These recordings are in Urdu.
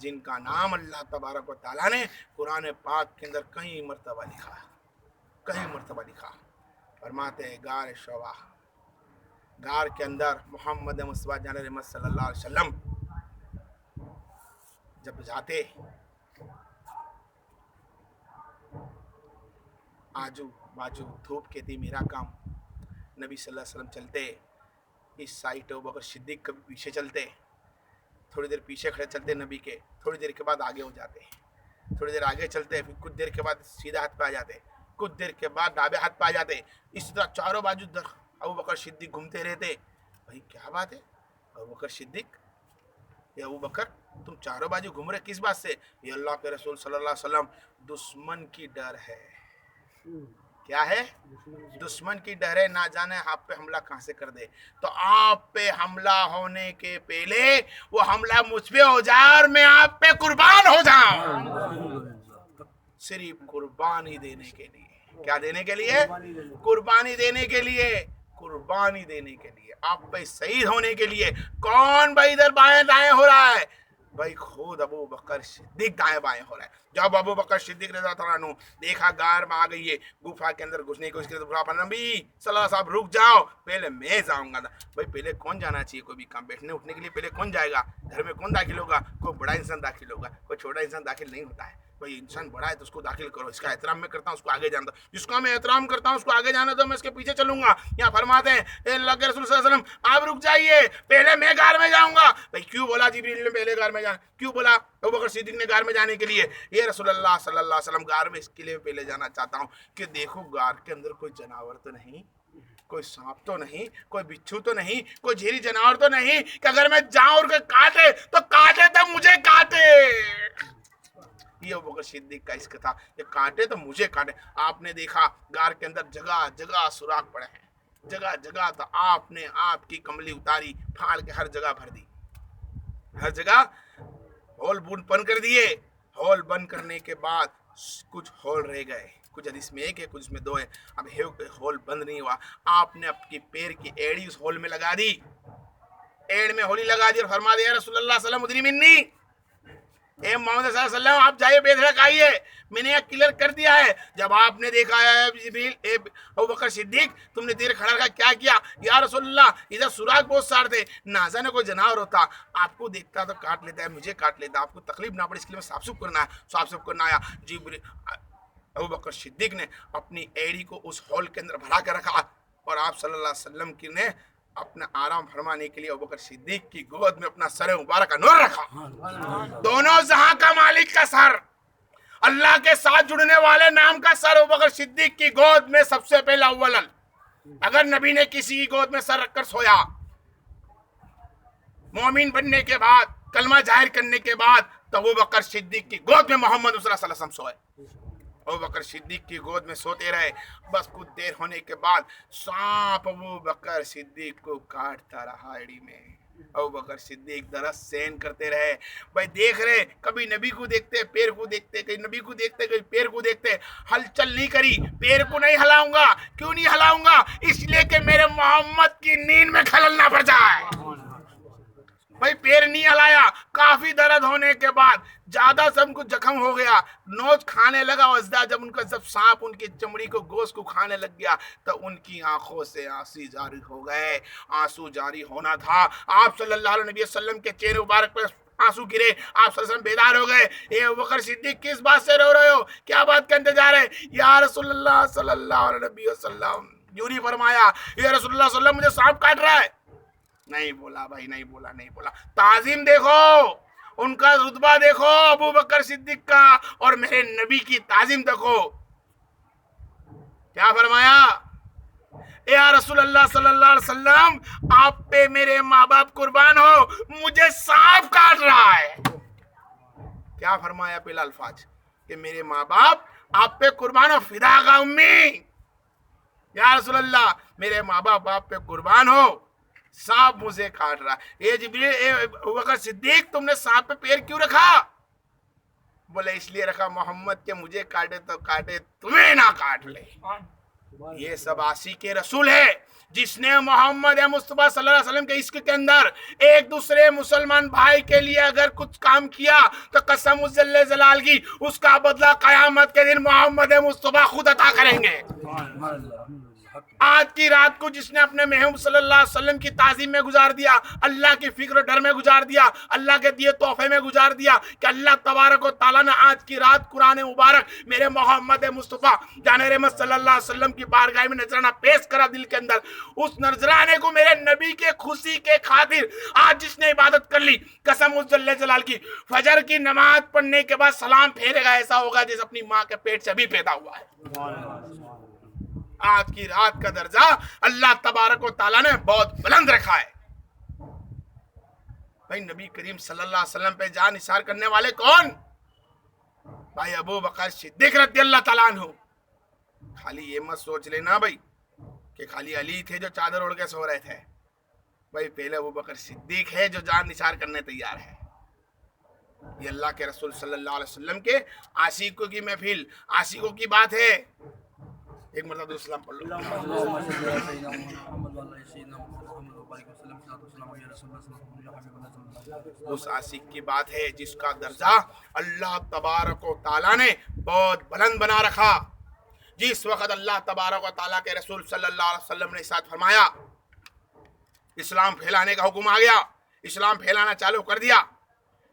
جن کا نام اللہ تبارک و تعالیٰ نے قرآن پاک کے اندر کئی مرتبہ لکھا. فرماتے ہیں غار شوا، غار کے اندر محمد مصطفیٰ جان رحمت صلی اللہ علیہ وسلم جب جاتے، آجو باجو دھوپ کے تھی میرا کام، نبی صلی اللہ علیہ وسلم چلتے، اس سائٹ ابوبکر صدیق کبھی پیچھے چلتے، تھوڑی دیر پیچھے کھڑے چلتے نبی کے، تھوڑی دیر کے بعد آگے ہو جاتے، تھوڑی دیر آگے چلتے، پھر کچھ دیر کے بعد سیدھا ہاتھ پہ آ جاتے، کچھ دیر کے بعد دابے ہاتھ پہ آ جاتے. اس طرح چاروں باجو ابوبکر صدیق گھومتے رہتے. بھائی کیا بات ہے ابوبکر صدیق، یا ابوبکر تم چاروں باجو گھوم رہے کس بات سے؟ یہ اللہ کے رسول صلی اللہ علیہ وسلم دشمن کی ڈر ہے. کیا ہے؟ دشمن کی ڈر ہے، نہ جانے آپ پہ حملہ کہاں سے کر دے. تو آپ پہ حملہ ہونے کے پہلے وہ حملہ مجھ پہ ہو جائے اور میں آپ پہ قربان ہو جاؤں، صرف قربانی دینے کے لیے. کیا دینے کے لیے؟ قربانی دینے کے لیے، قربانی دینے کے لیے، آپ پہ شہید ہونے کے لیے. کون بھائی ادھر بائیں دائیں ہو رہا ہے؟ بھائی خود ابوبکر صدیق دائیں بائیں ہو رہا ہے. جب ابوبکر صدیق رضی اللہ عنہ دیکھا غار میں آ گئی ہے، گفا کے اندر گھسنے کی کوشش کی، تو نبی صلی اللہ علیہ وسلم رک جاؤ، پہلے میں جاؤں گا. بھائی پہلے کون جانا چاہیے؟ کوئی بھی کام بیٹھنے اٹھنے کے لیے پہلے کون جائے گا؟ گھر میں کون داخل ہوگا؟ کوئی بڑا انسان داخل ہوگا، کوئی چھوٹا انسان داخل نہیں ہوتا ہے. کوئی انسان بڑا ہے تو اس کو داخل کرو، اس کا احترام میں کرتا ہوں، اس کو آگے جانا دو، جس کا میں احترام کرتا ہوں اس کو آگے جانا دو، میں اس کے پیچھے چلوں گا. یہاں فرماتے ہیں اے اللہ کے رسول صلی اللہ علیہ وسلم آپ رک جائیے، پہلے میں غار میں جاؤں گا. بھائی کیوں بولا جبریل نے پہلے غار میں جانا؟ کیوں بولا ابوبکر صدیق نے غار میں جانے کے لیے؟ یہ رسول اللہ صلی اللہ علیہ وسلم غار میں اس کے لیے پہلے جانا چاہتا ہوں کہ دیکھو غار کے اندر کوئی جانور تو نہیں، کوئی سانپ تو نہیں، کوئی بچھو تو نہیں، کوئی جھیری جانور تو نہیں کہ اگر میں جاؤں اور کوئی کاٹے تو کاٹے تو مجھے کاٹے. یہ ابوبکر صدیق کا عشق تھا کہ کاٹے تو مجھے کاٹے. آپ نے دیکھا غار کے اندر جگہ جگہ سوراخ پڑے ہیں، جگہ جگہ. تو آپ نے آپ کی کملی اتاری، پھاڑ کے ہر جگہ بھر دی، ہر جگہ ہول بند کر دیے. ہول بند کرنے کے بعد کچھ ہول رہ گئے، کچھ حدیث میں ایک ہے، کچھ میں دو ہے. اب ہول بند نہیں ہوا، آپ نے اپنی پیر کی ایڑی اس ہول میں لگا دی، ایڑ میں ہولی لگا دی اور فرما دیا رسول اللہ صلی اللہ علیہ وسلم ادری منی، اے محمد صلی اللہ علیہ وسلم آپ جائیے بے دھڑک آئیے، میں نے یہ کلیئر کر دیا ہے. جب آپ نے دیکھا ہے جبریل اے ابوبکر صدیق تم نے دیر کھڑا رکھا، کیا کیا؟ یا رسول اللہ ادھر سوراخ بہت سارے تھے، نہ جانے کوئی جانور ہوتا آپ کو دیکھتا تو کاٹ لیتا ہے، مجھے کاٹ لیتا، آپ کو تکلیف نہ پڑے، اس کے لیے میں صاف صف کرنا ہے، صاف صف کرنا آیا. جبریل ابوبکر صدیق نے اپنی ایڑی کو اس ہول کے اندر بھرا کے رکھا اور آپ صلی اللہ علیہ وسلم کی نے اپنا آرام فرمانے کے لیے ابوبکر صدیق کی گود میں اپنا سر مبارک کا نور رکھا. دونوں جہاں کا مالک کا سر، اللہ کے ساتھ جڑنے والے نام کا سر ابوبکر صدیق کی گود میں سب سے پہلا اولن. اگر نبی نے کسی کی گود میں سر رکھ کر سویا، مومن بننے کے بعد، کلمہ ظاہر کرنے کے بعد، تو ابوبکر صدیق کی گود میں محمد صلی اللہ علیہ وسلم سوئے. ابوبکر صدیق کی گود میں سوتے رہے. بس کچھ دیر ہونے کے بعد سانپ ابوبکر صدیق کو کاٹتا رہا ایڑی میں. ابوبکر صدیق درس سین کرتے رہے. بھائی دیکھ رہے، کبھی نبی کو دیکھتے پیر کو دیکھتے، کبھی نبی کو دیکھتے کبھی پیر کو دیکھتے. ہلچل نہیں کری، پیر کو نہیں ہلاؤں گا. کیوں نہیں ہلاؤں گا؟ اس لیے کہ میرے محمد کی نیند میں خلل نہ پڑ جائے. بھائی پیر نہیں ہلایا. کافی درد ہونے کے بعد زیادہ سب کو زخم ہو گیا، نوچ کھانے لگا وزدہ. جب ان کا جب سانپ ان کی چمڑی کو گوشت کو کھانے لگ گیا تو ان کی آنکھوں سے آنسو جاری ہو گئے. آنسو جاری ہونا تھا. آپ صلی اللہ علیہ وسلم کے چہرے مبارک پر آنسو گرے. آپ صلی اللہ علیہ وسلم بیدار ہو گئے. اے ابوبکر صدیق کس بات سے رو رہے ہو؟ کیا بات کا انتظار ہے؟ یا رسول اللہ صلی اللہ علیہ وسلم. یوں نہیں فرمایا یا رسول اللہ صلی اللہ علیہ وسلم مجھے سانپ کاٹ رہا ہے، نہیں بولا بھائی، نہیں بولا، نہیں بولا. تعظیم دیکھو، ان کا رتبہ دیکھو ابوبکر صدیق کا، اور میرے نبی کی تعظیم دیکھو. کیا فرمایا؟ اے رسول اللہ صلی اللہ علیہ وسلم آپ پہ میرے ماں باپ قربان ہو، مجھے سانپ کاٹ رہا ہے. کیا فرمایا پہلا الفاظ کہ میرے ماں باپ آپ پہ قربان ہو، فدا کا امی. یا رسول اللہ میرے ماں باپ آپ پہ قربان ہو، سانپ مجھے کاٹ رہا. اے جبریل، اے ابوبکر صدیق تم نے سانپ پہ پیر کیوں رکھا؟ بولے اس لیے رکھا محمد کہ مجھے کاٹے تو کاٹے، تمہیں نہ کاٹ لے. یہ سب عاشق رسول ہے. جس نے محمد مصطفیٰ صلی اللہ علیہ وسلم کے عشق کے اندر ایک دوسرے مسلمان بھائی کے لیے اگر کچھ کام کیا تو قسم جل جلال کی اس کا بدلہ قیامت کے دن محمد مصطفیٰ خود عطا کریں گے۔ آج کی رات کو جس نے اپنے محبوب صلی اللہ علیہ وسلم کی تعظیم میں گزار دیا، اللہ کی فکر و ڈر میں گزار دیا، اللہ کے دیے تحفے میں گزار دیا کہ اللہ تبارک و تعالیٰ نے آج کی رات قرآن مبارک میرے محمد مصطفیٰ جان رحمت صلی اللہ علیہ وسلم کی بارگاہ میں نذرانہ پیش کرا دل کے اندر، اس نذرانے کو میرے نبی کے خوشی کے خاطر آج جس نے عبادت کر لی، قسم جل جلال کی فجر کی نماز پڑھنے کے بعد سلام پھیرے گا ایسا ہوگا جیسے اپنی ماں کے پیٹ سے ابھی پیدا ہوا ہے۔ آج کی رات کا درجہ اللہ تبارک و تعالیٰ نے بہت بلند رکھا ہے۔ بھائی نبی کریم صلی اللہ علیہ وسلم پہ جان نثار کرنے والے کون؟ بھائی ابو بکر صدیق رضی اللہ تعالیٰ عنہ۔ خالی یہ مت سوچ لینا بھائی کہ خالی علی تھے جو چادر اوڑھ کے سو رہے تھے، بھائی پہلے ابو بکر صدیق ہے جو جان نثار کرنے تیار ہے۔ یہ اللہ کے رسول صلی اللہ علیہ وسلم کے عاشقوں کی محفل، عاشقوں کی بات ہے۔ ایک مرتبہ درود سلام پڑھ لو۔ اس عاشق کی بات ہے جس کا درجہ اللہ تبارک و تعالیٰ نے بہت بلند بنا رکھا۔ جس وقت اللہ تبارک و تعالیٰ کے رسول صلی اللہ علیہ وسلم نے ارشاد فرمایا، اسلام پھیلانے کا حکم آ گیا، اسلام پھیلانا چالو کر دیا۔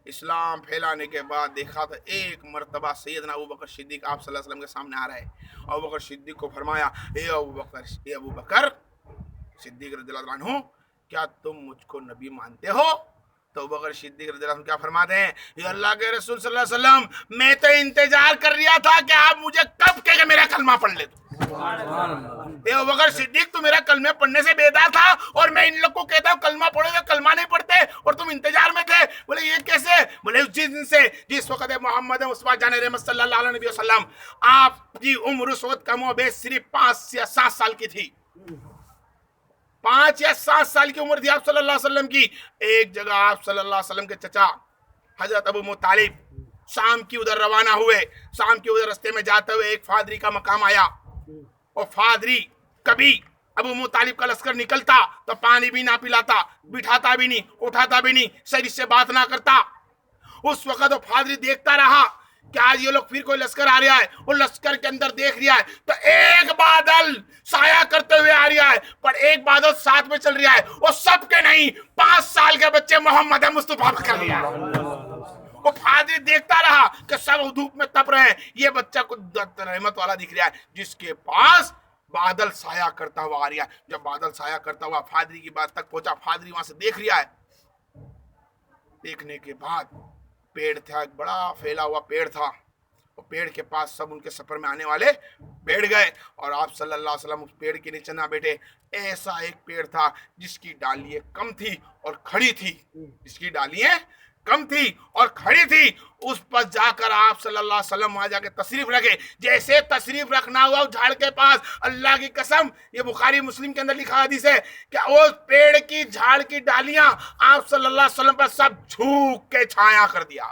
اسلام پھیلانے کے بعد دیکھا تو ایک مرتبہ سیدنا ابو بکر صدیق آپ صلی اللہ علیہ وسلم کے سامنے آ رہے، ابو بکر صدیق کو فرمایا، اے ابو بکر صدیق رضی اللہ عنہ، کیا تم مجھ کو نبی مانتے ہو؟ تو ابو بکر صدیق رضی اللہ عنہ کیا فرماتے ہیں، یہ اللہ کے رسول صلی اللہ علیہ وسلم میں تو انتظار کر رہا تھا کہ آپ مجھے کب کہ میرا کلمہ پڑھ لے۔ اے ابو بکر صدیق تو میرا کلمہ پڑھنے سے بیدار تھا اور میں ان لوگ کو کہتا ہوں کلمہ پڑھو تو کلمہ نہیں پڑھتے اور تم انتظار میں تھے۔ بولے یہ کیسے؟ بولے اس دن سے جس وقت محمد مصطفیٰ جان رحمت صلی اللہ علیہ وسلم آپ کی عمر اس وقت کم و بیش صرف 5 یا 7 سال کی تھی، 5 یا 7 سال کی عمر تھی آپ صلی اللہ علیہ وسلم کی۔ ایک جگہ آپ صلی اللہ علیہ وسلم کے چچا حضرت ابو طالب شام کی ادھر روانہ ہوئے، شام کی ادھر رستے میں جاتے ہوئے ایک فادری کا مقام آیا، اور فادری کبھی ابو طالب کا لشکر نکلتا تو پانی بھی نہ پلاتا، بٹھاتا بھی نہیں، اٹھاتا بھی نہیں، شریف سے بات نہ کرتا۔ اس وقت وہ فادری دیکھتا رہا کہ آج یہ لوگ پھر کوئی لشکر آ رہا ہے، وہ لشکر کے اندر دیکھ رہا ہے تو ایک بادل سایہ کرتے ہوئے آ رہا ہے، پر ایک بادل ساتھ میں چل رہا ہے، وہ سب کے نہیں 5 سال کے بچے محمد مصطفیٰ کر رہا ہے۔ وہ فادری دیکھتا رہا کہ سب دھوپ میں تپ رہے ہیں، یہ بچہ کچھ رحمت والا دکھ رہا ہے جس کے پاس بادل سایہ کرتا ہوا آ رہا ہے۔ جب بادل سایہ کرتا ہوا فادری کی بات تک پہنچا، فادری وہاں سے دیکھ رہا ہے۔ دیکھنے کے بعد پیڑ تھا، ایک بڑا پھیلا ہوا پیڑ تھا، اور پیڑ کے پاس سب ان کے سفر میں آنے والے بیٹھ گئے، اور آپ صلی اللہ علیہ وسلم اس پیڑ کے نیچے نہ بیٹھے۔ ایسا ایک پیڑ تھا جس کی ڈالیاں کم تھی اور کھڑی تھی، جس کی ڈالیاں کم تھی اور کھڑی تھی، اس پر جا کر آپ صلی اللہ علیہ وسلم وہاں جا کے تشریف رکھے۔ جیسے تشریف رکھنا ہوا اس جھاڑ کے پاس، اللہ کی قسم یہ بخاری مسلم کے اندر لکھا حدیث ہے کہ اس پیڑ کی جھاڑ کی ڈالیاں آپ صلی اللہ علیہ وسلم پر سب جھوک کے چھایا کر دیا۔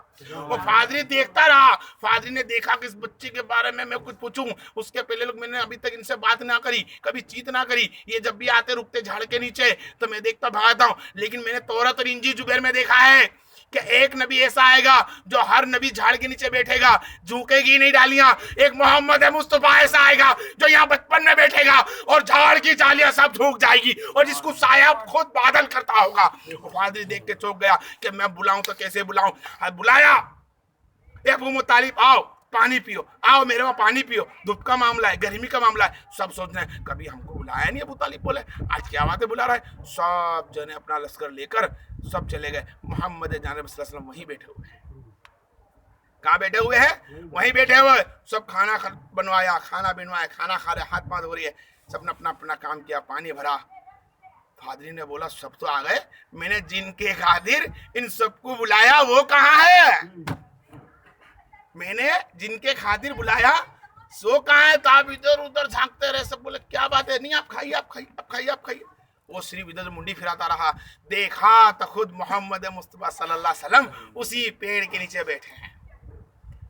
وہ فادری دیکھتا رہا، فادری نے دیکھا کہ اس بچے کے بارے میں کچھ پوچھوں، اس کے پہلے لوگ میں نے ابھی تک ان سے بات نہ کری، کبھی چیت نہ کری، یہ جب بھی آتے رکتے جھاڑ کے نیچے تو میں دیکھتا بھاگتا ہوں، لیکن میں نے تورات اور انجیل زبیر میں دیکھا ہے کہ ایک نبی ایسا آئے گا جو ہر نبی جھاڑ کے نیچے بیٹھے گا، جھوکے گی نہیں ڈالیاں۔ ایک محمد مصطفیٰ ایسا آئے گا جو یہاں بچپن میں بیٹھے گا اور جھاڑ کی ڈالیاں سب جھوک جائے گی، اور جس کو سایہ خود بادل کرتا ہوگا۔ وہ فادری دیکھ کے چوک گیا کہ میں بلاؤں تو کیسے بلاؤں؟ بلایا، اے ابو طالب آؤ پانی پیو، آؤ میرے وہاں پانی پیو، دھوپ کا معاملہ ہے، گرمی کا معاملہ ہے۔ سب سوچ رہے ہیں کبھی ہم کو بلایا نہیں ابو طالب، بولے آج کیا بات ہے بلا رہا ہے۔ سب جنے اپنا لشکر لے کر سب چلے گئے، محمد جان صلی اللہ علیہ وسلم وہیں بیٹھے ہوئے ہیں۔ کہاں بیٹھے ہوئے ہیں؟ وہیں بیٹھے ہوئے، سب کھانا بنوایا، کھانا بنوایا، کھانا کھا رہے، ہاتھ پاؤں دھو رہی ہے، سب نے اپنا اپنا کام کیا، پانی بھرا۔ فادری نے بولا سب تو آ گئے، میں نے جن کے خاطر ان سب کو بلایا وہ کہاں ہے؟ میں نے جن کے خاطر بلایا سو کہاں ہے؟ تو آپ ادھر ادھر جھانکتے رہے، سب بولے کیا بات ہے؟ نہیں آپ کھائیے، آپ کھائیے، آپ کھائیے، آپ کھائیے۔ وہ صرف ادھر سے منڈی پھراتا رہا، دیکھا تو خود محمد مصطفیٰ صلی اللہ علیہ وسلم اسی پیڑ کے نیچے بیٹھے ہیں۔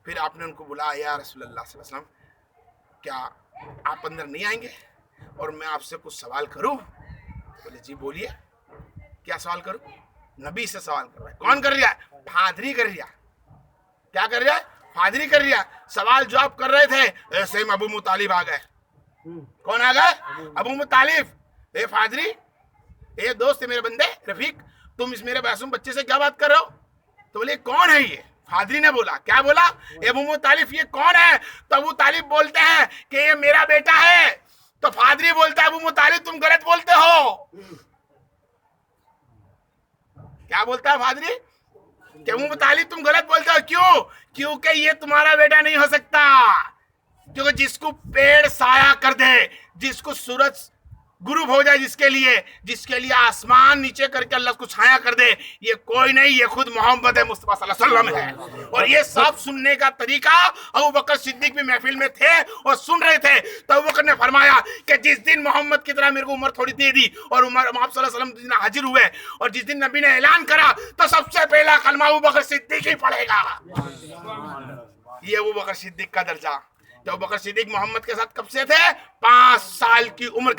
پھر آپ نے ان کو بلایا، یا رسول اللہ صلی اللہ علیہ وسلم کیا آپ اندر نہیں آئیں گے اور میں آپ سے کچھ سوال کروں؟ بولے جی بولیے کیا سوال کروں؟ نبی سے سوال کر رہا ہے. کون کر رہا ہے؟ پادری کر رہا. کیا کر رہا ہے؟ پادری کر رہا. سوال جواب کر رہے تھے ایسے میں ابو مطالب آ گئے. کون آ گئے؟ ابو مطالب. اے پادری، اے دوست، میرے بندے رفیق، تم اس میرے معصوم بچے سے کیا بات کر رہے ہو؟ تو بولے کون ہے یہ؟ پادری نے بولا، کیا بولا؟ اے ابو مطالب یہ کون ہے؟ تو ابو طالب بولتے ہیں کہ یہ میرا بیٹا ہے. تو پادری بولتا ہے ابو مطالب تم غلط بولتے ہو. کیا بولتا ہے پادری؟ کہ ابو مطالب تم غلط بولتے ہو. کیوں؟ کیونکہ یہ تمہارا بیٹا نہیں ہو سکتا. کیونکہ جس کو پیڑ سایہ کر دے، جس کو سورج غروب ہو جائے، جس کے لیے آسمان نیچے کر کے اللہ کو چھایا کر دے، یہ کوئی نہیں، یہ خود محمد مصطفیٰ صلی اللہ علیہ وسلم ہے. اور یہ سب سننے کا طریقہ، ابو بکر صدیق بھی محفل میں تھے اور سن رہے تھے. تو ابو بکر نے فرمایا کہ جس دن محمد کی طرح میرے کو عمر تھوڑی دے دی اور عمر آپ صلی اللہ علیہ وسلم جس دن حاضر ہوئے اور جس دن نبی نے اعلان کرا تو سب سے پہلا کلمہ ابو بکر صدیق ہی پڑھے گا. یہ ابو بکر صدیق کا درجہ. تو ابو بکر صدیق محمد کے ساتھ کب سے تھے؟ 5 سال کی عمر